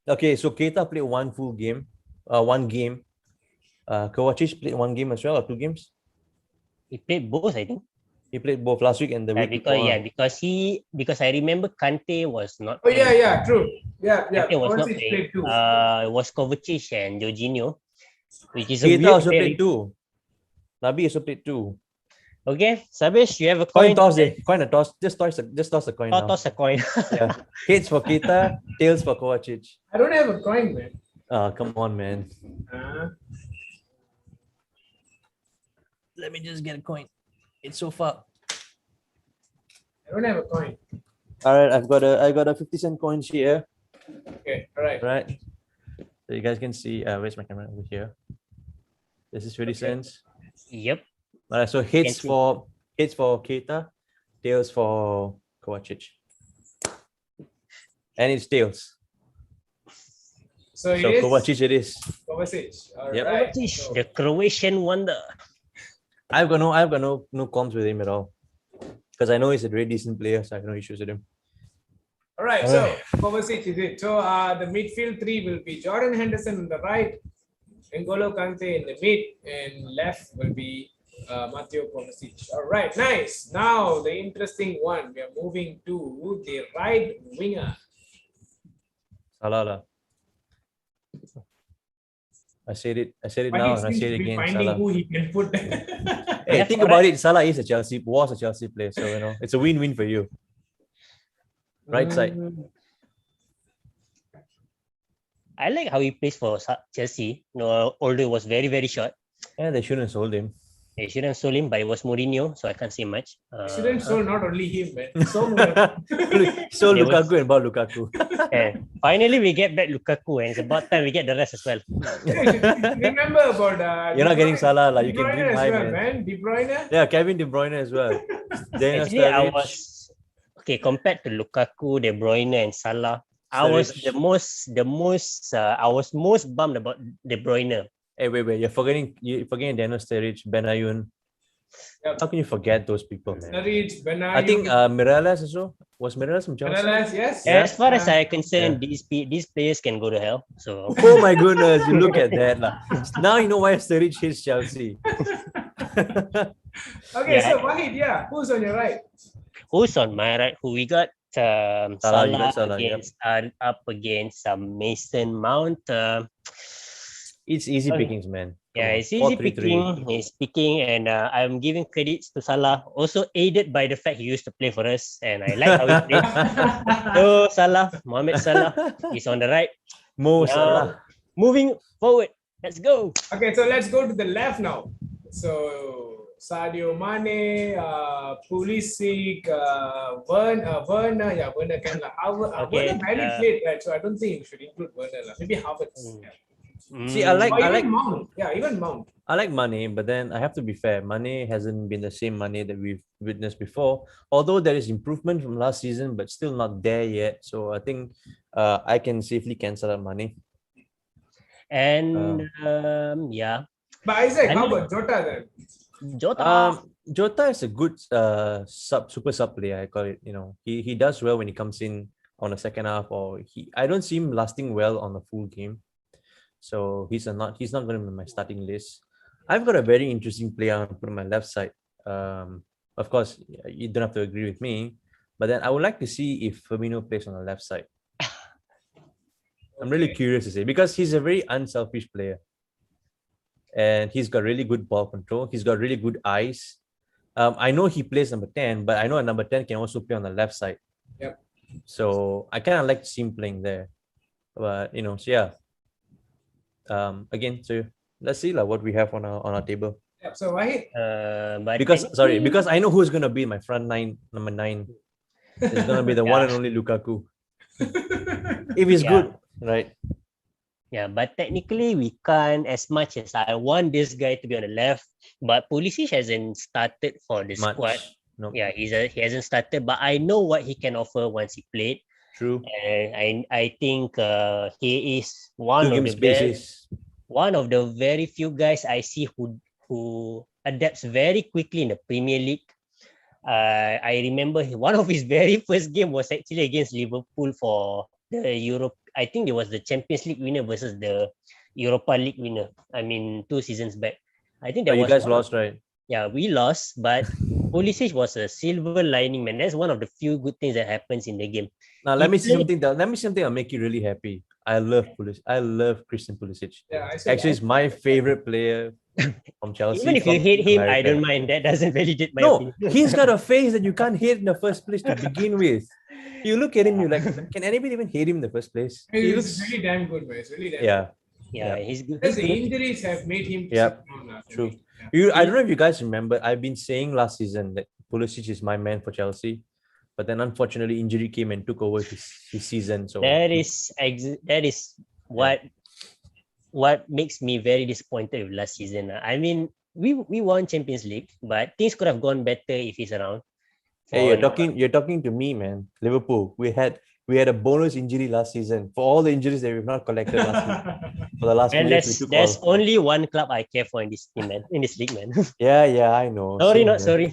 Okay, so Keita played one full game. One game. Kovacic played one game as well, or two games? He played both, I think. He played both last week and the week before. Because I remember Kante was not. Oh yeah, true. Yeah. Kante was not playing. It was Kovacic and Jorginho, which is Keita also played too. Naby also played too. Okay, Sabesh, you have a coin. Coin toss, coin a toss. Just toss a coin. Toss a coin. Yeah. Heads for Keita, tails for Kovacic. I don't have a coin, man. Oh, come on, man. Let me just get a coin. It's so far. I don't have a coin. All right, I got a 50-cent coin here. Okay, all right. Right. So you guys can see. Where's my camera? Over here. This is 50 cents. Yep. All right. So heads for Keita, tails for Kovacic, and it's tails. So Kovacic it is. Kovacic. All Yep. right. Kovacic, the Croatian wonder. I've got no cons with him at all, because I know he's a very decent player, so I have no issues with him. All right, so Kovacic is it. So the midfield three will be Jordan Henderson on the right, N'Golo Kante in the mid, and left will be Matteo Kovacic. All right, nice. Now the interesting one. We are moving to the right winger. Salah. I said it But now, he and I seems say it to be again. finding Salah. who he can put. Hey, think about it. Salah was a Chelsea player, so it's a win-win for you. Right side. I like how he plays for Chelsea. No, although it was very, very short. Yeah, they shouldn't have sold him. They shouldn't have sold him, but it was Mourinho, so I can't say much. Shouldn't sold not only him, man. So many. Sold There was- Lukaku and bought Lukaku. And finally, we get back Lukaku, and it's about time we get the rest as well. Remember about You're not getting Salah, like, you De can Bruyne dream as high, well, man. De Bruyne. Yeah, Kevin De Bruyne as well. Daniel Actually, I Sturridge. was okay compared to Lukaku, De Bruyne, and Salah. I was I was most bummed about De Bruyne. Hey, wait, you're forgetting Daniel Sturridge, Benayoun. Yep. How can you forget those people, man? Sturridge, Benayoun. I think Mireles also. Was Mireles from Chelsea? Mireles, yes. As far as I'm Yeah. concerned, these players can go to hell. So Oh my goodness, you look at that. Now you know why Sturridge hates Chelsea. Okay, Yeah. so Wahid, who's on your right? who's on my right? Who we got? Salah, you got Salah Salah, yep. against up against Mason Mount. It's easy Okay. pickings, man. Yeah, Come on, it's easy 4-3-3. picking. He's picking, and I'm giving credits to Salah. Also aided by the fact he used to play for us, and I like how he plays. So Salah, Mohamed Salah, is on the right. Mo Now, Salah. moving forward, let's go. Okay, so let's go to the left now. So Sadio Mane, Pulisic, Werner, Werner can Okay, Werner barely played, right? So I don't think you should include Werner. Maybe Havertz. Yeah. See, I like Or even Mount. Yeah, even Mount. I like Mane, but then I have to be fair. Mane hasn't been the same Mane that we've witnessed before. Although there is improvement from last season, but still not there yet. So I think I can safely cancel out Mane. And yeah, But Isaac, I how mean- about Jota then? Jota. Jota is a good super sub player. I call it. You know, he does well when he comes in on the second half, or I don't see him lasting well on the full game. So he's not going to be my starting list. I've got a very interesting player on put on my left side. Of course, you don't have to agree with me, but then I would like to see if Firmino plays on the left side. I'm really curious to say, because he's a very unselfish player, and he's got really good ball control. He's got really good eyes. I know he plays number 10, but I know a number 10 can also play on the left side. Yep. So I kind of like to see him playing there. But so yeah. Again, so let's see what we have on our table. Yeah, so Wahid. But Because I know who's gonna be my front nine, number 9. It's gonna be the one and only Lukaku. If he's good, right? Yeah, but technically we can't, as much as I want this guy to be on the left, but Pulisic hasn't started for the Much. squad. No. Yeah, he hasn't started, but I know what he can offer once he played. True. And I think he is 2 one games basis. one of the very few guys I see who adapts very quickly in the Premier League. I remember one of his very first game was actually against Liverpool for the Europe. I think it was the Champions League winner versus the Europa League winner. I mean, 2 seasons back. I think that You was guys lost, right? Yeah, we lost, but Pulisic was a silver lining, man. That's one of the few good things that happens in the game. Now let He me see played- something that'll make you really happy. I love Pulisic. I love Christian Pulisic. Yeah, Actually, he's my favorite player from Chelsea. Even if you from hate him, I America. don't mind. That doesn't validate my No, opinion. he's got a face that you can't hate in the first place to begin with. You look at him, you're like, can anybody even hate him in the first place? He He's looks, really damn good, man. It's really damn yeah. Yeah, he's good. Because He's the good. injuries have made him Yep, sit down now, for true. me. Yeah. I don't know if you guys remember, I've been saying last season that Pulisic is my man for Chelsea, but then unfortunately injury came and took over his season. So That is what makes me very disappointed with last season. I mean, we won Champions League, but things could have gone better if he's around. hey, you're talking to me, man. Liverpool, we had a bonus injury last season for all the injuries that we've not collected last season. For the last few And years, we took there's all. only one club I care for in this team, man. In this league, man. Yeah, I know. sorry, Same not here. sorry.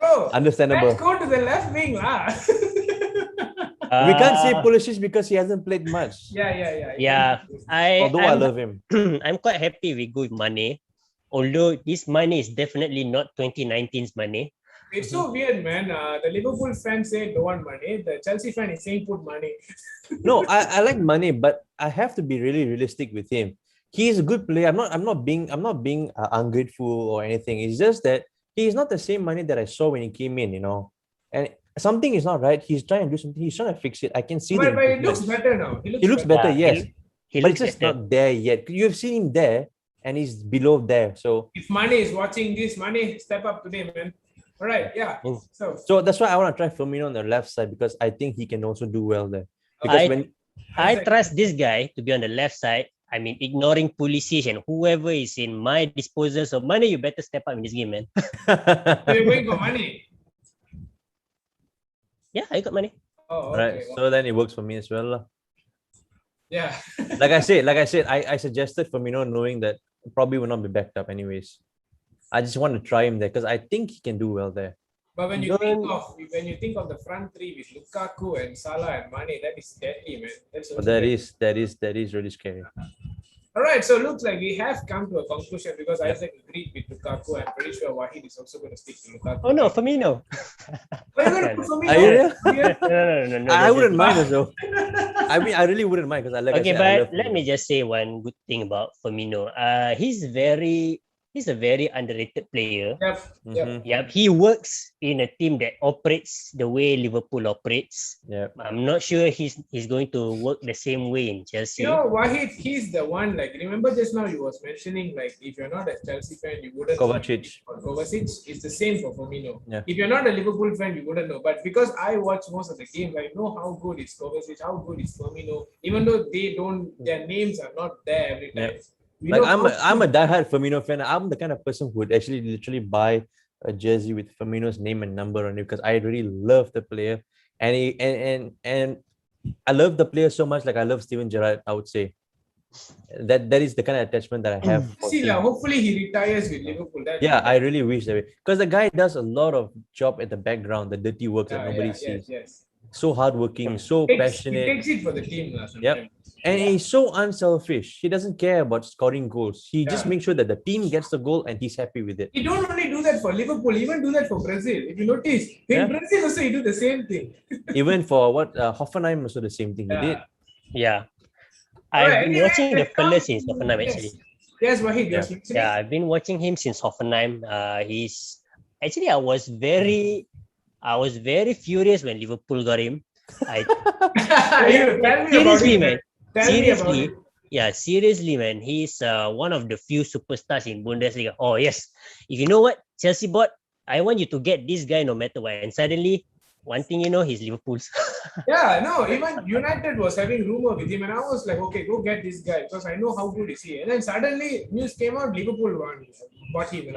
Bro, Understandable. let's go to the left wing, lah. We can't say Uh, Pulisic because he hasn't played much. Yeah, Although I love him. I'm quite happy we go with Mane. Although this Mane is definitely not 2019's Mane. It's so weird, man. The Liverpool fans say don't want money. The Chelsea fan is saying put money. No, I like Mane, but I have to be really realistic with him. He is a good player. I'm not being ungrateful or anything. It's just that he is not the same Mane that I saw when he came in. And something is not right. He's trying to do something. He's trying to fix it. I can see the But it looks improvements. better now. He looks better, Yeah, yes. he But looks it's just better. not there yet. You've seen him there and he's below there. So If Mane is watching this, Mane, step up today, man. All right, yeah. so that's why I want to try Firmino on the left side because I think he can also do well there. Because I trust this guy to be on the left side. I mean, ignoring Pulisic and whoever is in my disposal. So, Mane, you better step up in this game, man. You're going for Mane. Yeah, I got Mane. Oh, right. okay. So then it works for me as well. Lah. Yeah. Like I said, I suggested Firmino knowing that probably will not be backed up anyways. I just want to try him there because I think he can do well there. But when you think of the front three with Lukaku and Salah and Mane, that is deadly, man. But that is really scary. All right, so it looks like we have come to a conclusion because Isaac agreed with Lukaku. I'm pretty sure Wahid is also going to stick to Lukaku. Oh no, Firmino. Are you going to put Firmino? Are you No. I wouldn't mind as well. I mean, I really wouldn't mind because I like. Okay, I said, I but love let Firmino. me just say one good thing about Firmino. He's a very underrated player. Yep. Mhm. Yep, he works in a team that operates the way Liverpool operates. Yep. I'm not sure he's going to work the same way in Chelsea. You know, Wahid, he's the one, like, remember just now you was mentioning, like, if you're not a Chelsea fan, you wouldn't Kovacic. know. Kovacic is the same for Firmino. Yeah. If you're not a Liverpool fan, you wouldn't know. But because I watch most of the games, I know how good is Kovacic, how good is Firmino, even though their names are not there every time. Yeah. We Like know I'm a diehard Firmino fan. I'm the kind of person who would actually literally buy a jersey with Firmino's name and number on it because I really love the player, and and I love the player so much. Like I love Steven Gerrard. I would say that is the kind of attachment that I have. For see, him. hopefully he retires with Liverpool. Yeah, I really wish that because the guy does a lot of job at the background, the dirty work that nobody sees. Yes. So hardworking, so He passionate. takes it for the team. Yep. And he's so unselfish. He doesn't care about scoring goals. He just makes sure that the team gets the goal and he's happy with it. He don't only do that for Liverpool, he even do that for Brazil. If you notice, in Brazil also he do the same thing. Even for Hoffenheim also the same thing he did. Yeah. I've been watching the fella since Hoffenheim actually. Yes, Wahid. Yeah, I've been watching him since Hoffenheim. He's actually I was very furious when Liverpool got him. Seriously, man. Seriously, seriously, man. He's one of the few superstars in Bundesliga. Oh yes, if you know what Chelsea bought, I want you to get this guy no matter what. And suddenly, one thing you know, he's Liverpool's. Even United was having rumor with him, and I was like, okay, go get this guy because I know how good is he. And then suddenly news came out, Liverpool bought him.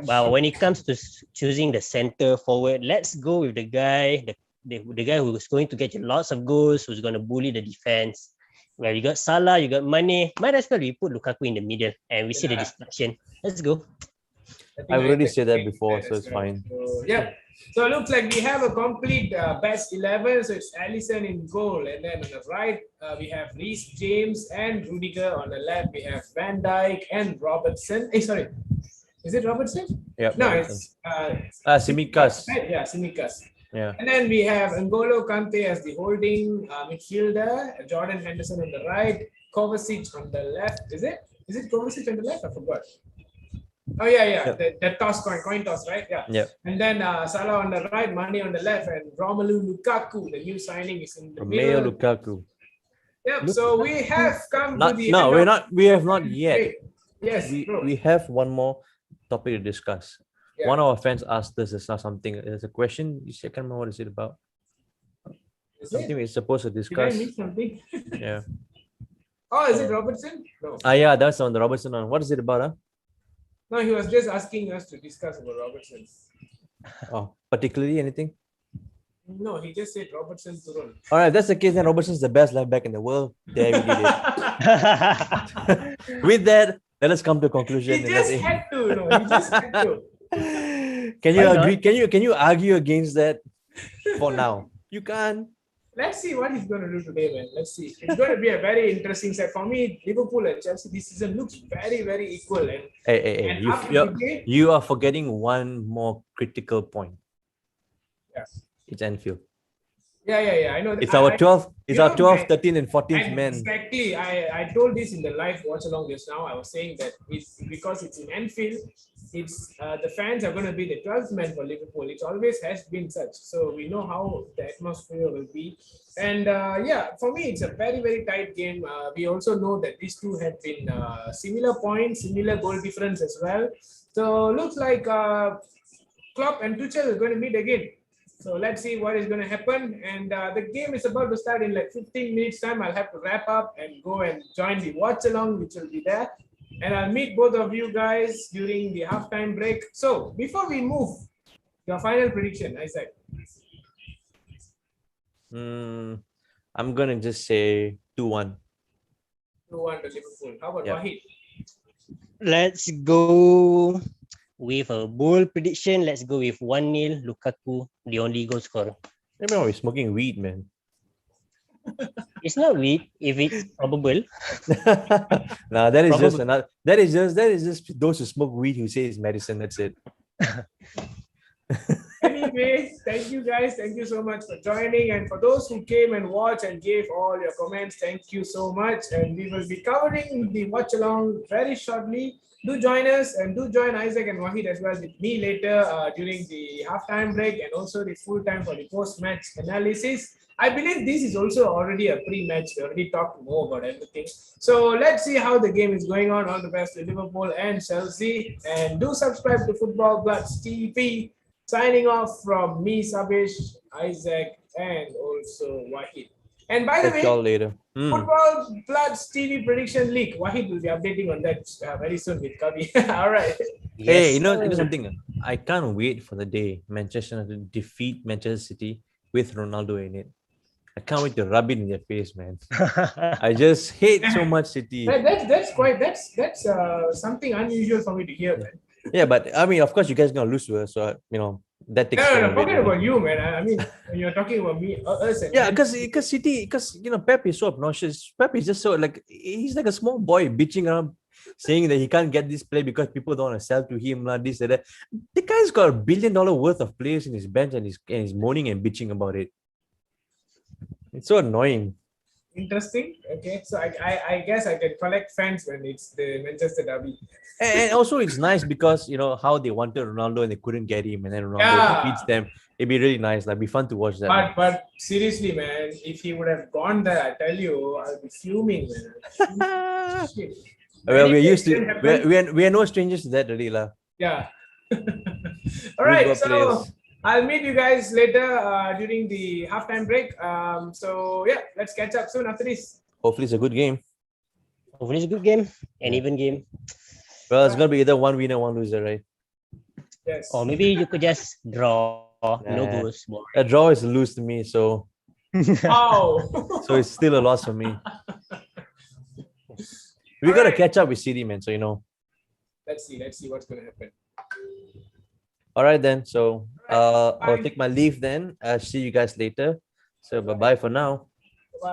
But when it comes to choosing the center forward, let's go with the guy, the guy who's going to get you lots of goals, who's going to bully the defense. Well, you got Salah, you got Mane. Might as well we put Lukaku in the middle and we see the destruction. Let's go. I've already said that before, so it's fine. So it looks like we have a complete best 11. So it's Alisson in goal, and then on the right we have Reece James and Rudiger. On the left we have Van Dijk and Robertson. Sorry, is it Robertson? Yeah. No, it's Tsimikas. Right? Yeah, Tsimikas. Yeah. And then we have N'Golo Kante as the holding midfielder, Jordan Henderson on the right, Kovacic on the left. Is it Kovacic on the left? I forgot. Oh yeah. The toss coin toss, right? Yeah. And then Salah on the right, Mane on the left, and Romelu Lukaku, the new signing, is in the middle. Lukaku. Yep. So we have come to the no, we're not. We have not yet. Wait. Yes. We have one more topic to discuss. Yeah. One of our fans asked us something. There's a question. I can't remember what is it about. Something we're supposed to discuss. Did I miss something? Yeah. Oh, is it Robertson? No. Yeah, that's on the Robertson one. What is it about? Huh? No, he was just asking us to discuss about Robertson. Oh, particularly anything? No, he just said Robertson Turun. All right, that's the case. Then Robertson's the best left back in the world. There we did it. With that, let us come to a conclusion. He just had to. Can you agree? Can you argue against that for now? You can't. Let's see what he's going to do today, man. Let's see. It's going to be a very interesting set. For me, Liverpool and Chelsea this season looks very, very equal. You are forgetting one more critical point. Yeah. It's Anfield. Yeah. I know. It's our 12th, it's you our know, 12th, 13th, and 14th and man. exactly. I told this in the live watch along just now. I was saying that it's because it's in Anfield. It's the fans are going to be the 12th man for Liverpool. It always has been such. So we know how the atmosphere will be. And yeah, for me, it's a very tight game. We also know that these two have been similar points, similar goal difference as well. So looks like Klopp and Tuchel are going to meet again. So let's see what is going to happen. And the game is about to start in like 15 minutes time. I'll have to wrap up and go and join the watch along, which will be there. And I'll meet both of you guys during the halftime break. So before we move, your final prediction, Isaac. I'm gonna just say 2-1. 2-1 to Liverpool. How about Yeah. Wahid? Let's go with a bold prediction. Let's go with 1-0 Lukaku, the only goal scorer. Remember, we're smoking weed, man. It's not weak if it's probable. Nah, that is just Probably. another. That is just those who smoke weed who say it's medicine. That's it. Anyway, thank you guys. Thank you so much for joining. And for those who came and watched and gave all your comments, thank you so much. And we will be covering the watch along very shortly. Do join us and do join Isaac and Wahid as well with me later during the halftime break and also the full time for the post-match analysis. I believe this is also already a pre-match. We already talked more about everything. So let's see how the game is going on. All the best to Liverpool and Chelsea. And do subscribe to Football Bloods TV. Signing off from me, Sabish, Isaac, and also Wahid. And by the Catch y'all way, later. Football Bloods TV Prediction League. Wahid will be updating on that very soon with Kavi. All right. Hey, Yes, you know sir. something? I can't wait for the day Manchester United defeat Manchester City with Ronaldo in it. I can't wait to rub it in their face, man. I just hate so much City. That's something unusual for me to hear, man. Yeah, but I mean, of course, you guys are gonna lose to us, so you know that takes care No, of forget it. about you, man. I mean, when you're talking about me, us, and Yeah, because City, because you know Pep is so obnoxious. Pep is just so like he's like a small boy bitching around, saying that he can't get this play because people don't want to sell to him, like this and that. The guy's got $1 billion worth of players in his bench, and he's moaning and bitching about it. It's so annoying. interesting. Okay, so I guess I can collect fans when it's the Manchester derby. And also, it's nice because you know how they wanted Ronaldo and they couldn't get him, and then Ronaldo Yeah. defeats them. It'd be really nice. Like, be fun to watch that. man. But seriously, man, if he would have gone there, I tell you, I'll be fuming, man. Shit. Well, we're Anyway, used to it can happen. we're no strangers to that, really, lah. Yeah. All right. Good So players. I'll meet you guys later during the halftime break. So yeah, let's catch up soon after this. Hopefully, it's a good game. Hopefully it's a good game, an Yeah. even game. Well, it's gonna be either one winner, one loser, right? Yes. Or maybe you could just draw, no Nah. goals. A draw is a lose to me, so Oh. so it's still a loss for me. We gotta Alright. catch up with City, man. So you know. Let's see what's gonna happen. All right then. So Alright, I'll bye. take my leave then. I'll see you guys later. So bye bye for now.